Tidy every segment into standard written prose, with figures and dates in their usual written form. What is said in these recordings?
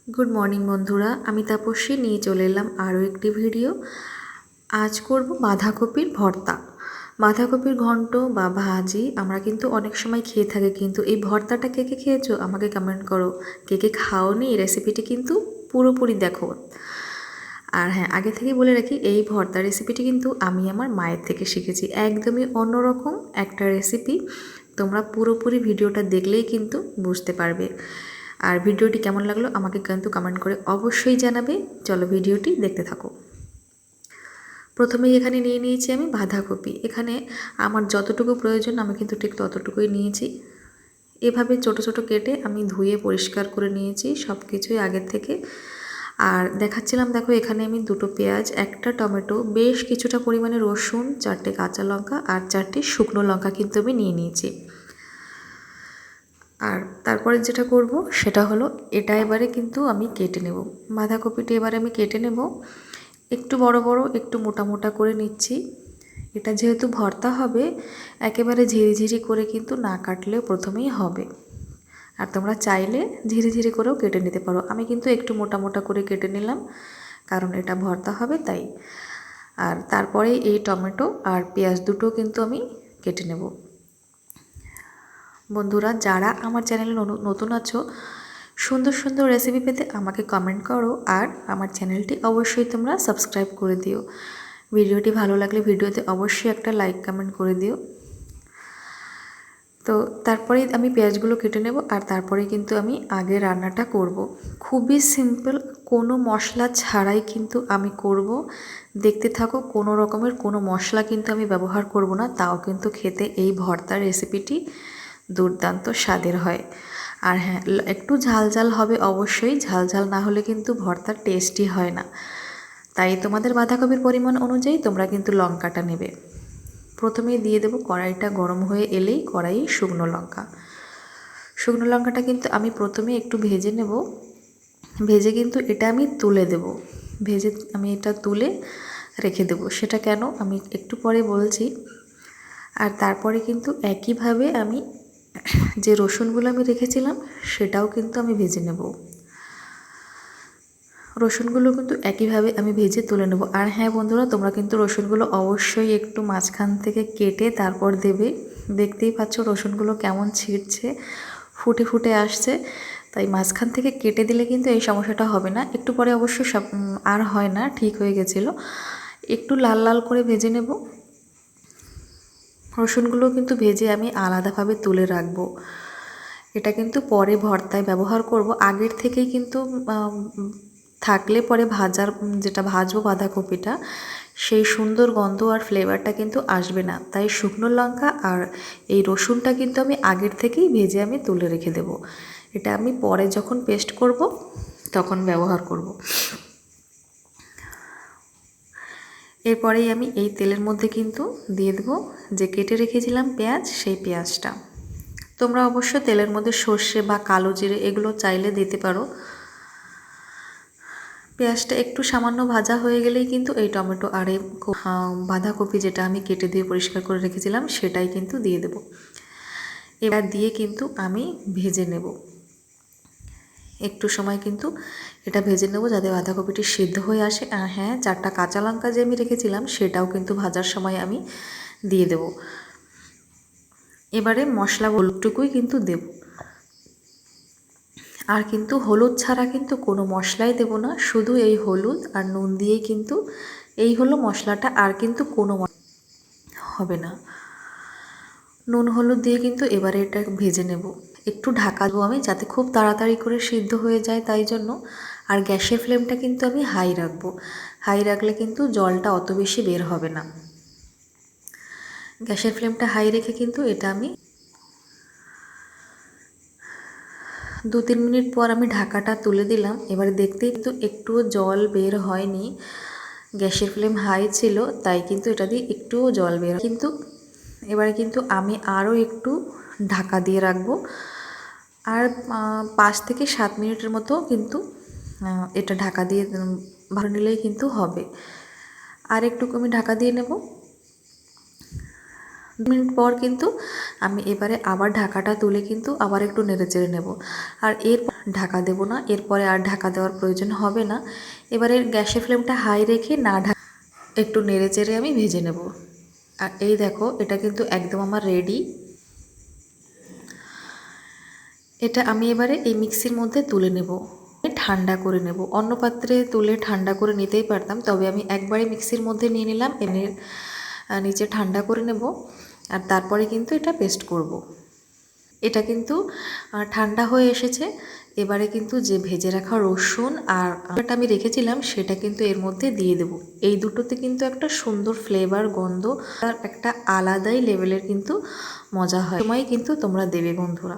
Good morning बंधुरा आमी तापस्वी निये चले एलाम आरो एकटी भिडियो। आज करब बाँधाकपिर भर्ता। बाँधाकपिर घंट बा भाजी आमरा किन्तु अनेक समय खेये थाकि, किन्तु एई भर्ताटा के के खेयेछो आमाके कमेंट करो। के के खाओनि एई रेसिपिटी किन्तु पुरोपुरि देखो। আর হ্যাঁ, আগে থেকেই বলে রাখি এই ভর্তা রেসিপিটি কিন্তু আমি আমার মায়ের থেকে শিখেছি। একদমই অন্যরকম একটা রেসিপি। তোমরা পুরোপুরি ভিডিওটা দেখলেই কিন্তু বুঝতে পারবে। আর ভিডিওটি কেমন লাগলো আমাকে কিন্তু কমেন্ট করে অবশ্যই জানাবে। চলো ভিডিওটি দেখতে থাকো। প্রথমেই এখানে নিয়ে নিয়েছি আমি বাঁধাকপি। এখানে আমার যতটুকু প্রয়োজন আমি কিন্তু ঠিক ততটুকুই নিয়েছি। এভাবে ছোট ছোট কেটে আমি ধুয়ে পরিষ্কার করে নিয়েছি সব কিছুই আগের থেকে। আর দেখাচ্ছিলাম, দেখো এখানে আমি দুটো পেঁয়াজ, একটা টমেটো, বেশ কিছুটা পরিমাণে রসুন, 4টে কাঁচা লঙ্কা আর 4টি শুকনো লঙ্কা কিন্তু আমি নিয়ে নিয়েছি। আর তারপরে যেটা করব সেটা হলো এটা এবারে কিন্তু আমি কেটে নেব। বাঁধাকপিটা এবারে আমি কেটে নেব, একটু বড় বড় একটু মোটা মোটা করে নিচ্ছি। এটা যেহেতু ভর্তা হবে একেবারে ঝিরিঝিরি করে কিন্তু না কাটলেও প্রথমেই হবে। আর তোমরা চাইলে ঝিরিঝিরি করেও কেটে নিতে পারো। আমি কিন্তু একটু মোটা মোটা করে কেটে নিলাম, কারণ এটা ভর্তা হবে তাই। আর তারপরে এই টমেটো আর পেঁয়াজ দুটো কিন্তু আমি কেটে নেব। বন্ধুরা যারা আমার চ্যানেলে নতুন আছো, সুন্দর সুন্দর রেসিপি পেতে আমাকে কমেন্ট করো আর আমার চ্যানেলটি অবশ্যই তোমরা সাবস্ক্রাইব করে দিও। ভিডিওটি ভালো লাগলে ভিডিওতে অবশ্যই একটা লাইক কমেন্ট করে দিও। তো তারপরেই আমি পেঁয়াজগুলো কেটে নেব আর তারপরে কিন্তু আমি আগে রান্নাটা করব। খুবই সিম্পল, কোনো মশলা ছাড়াই কিন্তু আমি করব। দেখতে থাকো, কোনো রকমের কোনো মশলা কিন্তু আমি ব্যবহার করব না, তাও কিন্তু খেতে এই ভর্তার রেসিপিটি দুর্দান্ত স্বাদের হয়। আর হ্যাঁ, একটু ঝাল ঝাল হবে অবশ্যই, ঝাল ঝাল না হলে কিন্তু ভর্তার টেস্টই হয় না। তাই তোমাদের বাঁধাকপির পরিমাণ অনুযায়ী তোমরা কিন্তু লঙ্কাটা নেবে। প্রথমেই দিয়ে দেবো, কড়াইটা গরম হয়ে এলেই কড়াইয়ে শুকনো লঙ্কা। শুকনো লঙ্কাটা কিন্তু আমি প্রথমে একটু ভেজে নেব, ভেজে কিন্তু এটা আমি তুলে দেব। ভেজে আমি এটা তুলে রেখে দেব, সেটা কেন আমি একটু পরে বলছি। আর তারপরে কিন্তু একইভাবে আমি যে রসুনগুলো আমি রেখেছিলাম সেটাও কিন্তু আমি ভেজে নেব। রসুনগুলো কিন্তু একইভাবে আমি ভেজে তুলে নেব। আর হ্যাঁ বন্ধুরা, তোমরা কিন্তু রসুনগুলো অবশ্যই একটু মাঝখান থেকে কেটে তারপর দেবে। দেখতেই পাচ্ছ রসুনগুলো কেমন ছিঁড়ছে, ফুটে ফুটে আসছে। তাই মাঝখান থেকে কেটে দিলে কিন্তু এই সমস্যাটা হবে না। একটু পরে অবশ্য সব আর হয় না, ঠিক হয়ে গেছিলো। একটু লাল লাল করে ভেজে নেব। রসুনগুলো কিন্তু ভেজে আমি আলাদাভাবে তুলে রাখবো। এটা কিন্তু পরে ভর্তায় ব্যবহার করব। আগের থেকেই কিন্তু থাকলে পরে যেটা ভাজবো বাঁধাকপিটা, সেই সুন্দর গন্ধ আর ফ্লেভারটা কিন্তু আসবে না। তাই শুকনো লঙ্কা আর এই রসুনটা কিন্তু আমি আগের থেকেই ভেজে আমি তুলে রেখে দেব। এটা আমি পরে যখন পেস্ট করব তখন ব্যবহার করব। এরপরেই আমি এই তেলের মধ্যে কিন্তু দিয়ে দেবো যে কেটে রেখেছিলাম পেঁয়াজ, সেই পেঁয়াজটা। তোমরা অবশ্য তেলের মধ্যে সর্ষে বা কালো জিরে এগুলো চাইলে দিতে পারো। পেঁয়াজটা একটু সামান্য ভাজা হয়ে গেলেই কিন্তু এই টমেটো আর এই বাঁধাকপি যেটা আমি কেটে দিয়ে পরিষ্কার করে রেখেছিলাম সেটাই কিন্তু দিয়ে দেব। এবার দিয়ে কিন্তু আমি ভেজে নেব। একটু সময় কিন্তু এটা ভেজে নেব যাতে বাঁধাকপিটি সিদ্ধ হয়ে আসে। আর হ্যাঁ, 4টা কাঁচা লঙ্কা যে আমি রেখেছিলাম সেটাও কিন্তু ভাজার সময় আমি দিয়ে দেব। এবারে মশলা হলুদটুকুই কিন্তু দেব। আর কিন্তু হলুদ ছাড়া কিন্তু কোনো মশলাই দেব না, শুধু এই হলুদ আর নুন দিয়েই কিন্তু এই হলো মশলাটা, আর কিন্তু কোনো হবে না। নুন হলুদ দিয়ে কিন্তু এবারে এটা ভেজে নেব। একটু ঢাকা দেবো আমি, যাতে খুব তাড়াতাড়ি করে সিদ্ধ হয়ে যায় তাই জন্য। আর গ্যাসের ফ্লেমটা কিন্তু আমি হাই রাখবো। হাই রাখলে কিন্তু জলটা অত বেশি বের হবে না। গ্যাসের ফ্লেমটা হাই রেখে কিন্তু এটা আমি 2-3 মিনিট পর আমি ঢাকাটা তুলে দিলাম। এবারে দেখতেই কিন্তু একটুও জল বের হয়নি, গ্যাসের ফ্লেম হাই ছিল তাই কিন্তু এটা দিয়ে একটুও জল বের কিন্তু। এবারে কিন্তু আমি আরও একটু ঢাকা দিয়ে রাখবো। আর 5 থেকে 7 মিনিটের মতো কিন্তু এটা ঢাকা দিয়ে ভালো নিলেই কিন্তু হবে। আর একটু আমি ঢাকা দিয়ে নেব। মিনিট পর কিন্তু আমি এবারে আবার ঢাকাটা তুলে কিন্তু আবার একটু নেড়েচেড়ে নেব। আর এর ঢাকা দেব না, এরপরে আর ঢাকা দেওয়ার প্রয়োজন হবে না। এবারে গ্যাসের ফ্লেমটা হাই রেখে না একটু নেড়েচেড়ে আমি ভেজে নেব। আর এই দেখো, এটা কিন্তু একদম আমার রেডি। এটা আমি এবারে এই মিক্সির মধ্যে তুলে নেব, ঠান্ডা করে নেব। অন্য পাত্রে তুলে ঠান্ডা করে নিতেই পারতাম, তবে আমি একবারে মিক্সির মধ্যে নিয়ে নিলাম, এনে নিচে ঠান্ডা করে নেব। আর তারপরে কিন্তু এটা পেস্ট করব। এটা কিন্তু ঠান্ডা হয়ে এসেছে। এবারে কিন্তু যে ভেজে রাখা রসুন আর যেটা আমি রেখেছিলাম সেটা কিন্তু এর মধ্যে দিয়ে দেব। এই দুটোতে কিন্তু একটা সুন্দর ফ্লেভার, গন্ধ আর একটা আলাদাই লেভেলের কিন্তু মজা হয়। সময় কিন্তু তোমরা দেবে বন্ধুরা।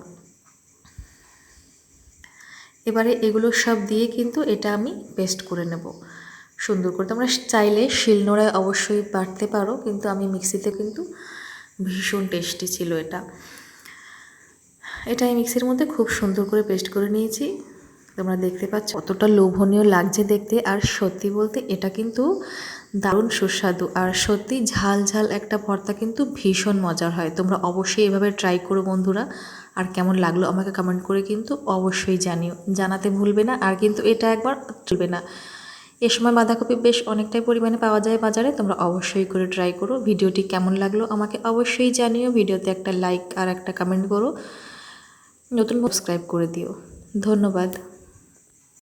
এবারে এগুলো সব দিয়ে কিন্তু এটা আমি পেস্ট করে নেব সুন্দর করে। তোমরা চাইলে শিলনোড়ায় অবশ্যই বাটতে পারো, কিন্তু আমি মিক্সিতে কিন্তু ভীষণ টেস্টি ছিল এটা। এটা এই মিক্সির মধ্যে খুব সুন্দর করে পেস্ট করে নিয়েছি। তোমরা দেখতে পাচ্ছ কতটা লোভনীয় লাগছে দেখতে। আর সত্যি বলতে এটা কিন্তু দারুণ সুস্বাদু, আর সত্যি ঝাল ঝাল একটা ভর্তা কিন্তু ভীষণ মজার হয়। তোমরা অবশ্যই এভাবে ট্রাই করো বন্ধুরা। আর কেমন লাগলো আমাকে কমেন্ট করে কিন্তু অবশ্যই জানাতে ভুলবে না। আর কিন্তু এটা একবার চলবে না, এ সময় বাঁধাকপি বেশ অনেকটাই পরিমাণে পাওয়া যায় বাজারে। তোমরা অবশ্যই করে ট্রাই করো। ভিডিওটি কেমন লাগলো আমাকে অবশ্যই জানিও। ভিডিওতে একটা লাইক আর একটা কমেন্ট করো। নতুন সাবস্ক্রাইব করে দিও। ধন্যবাদ।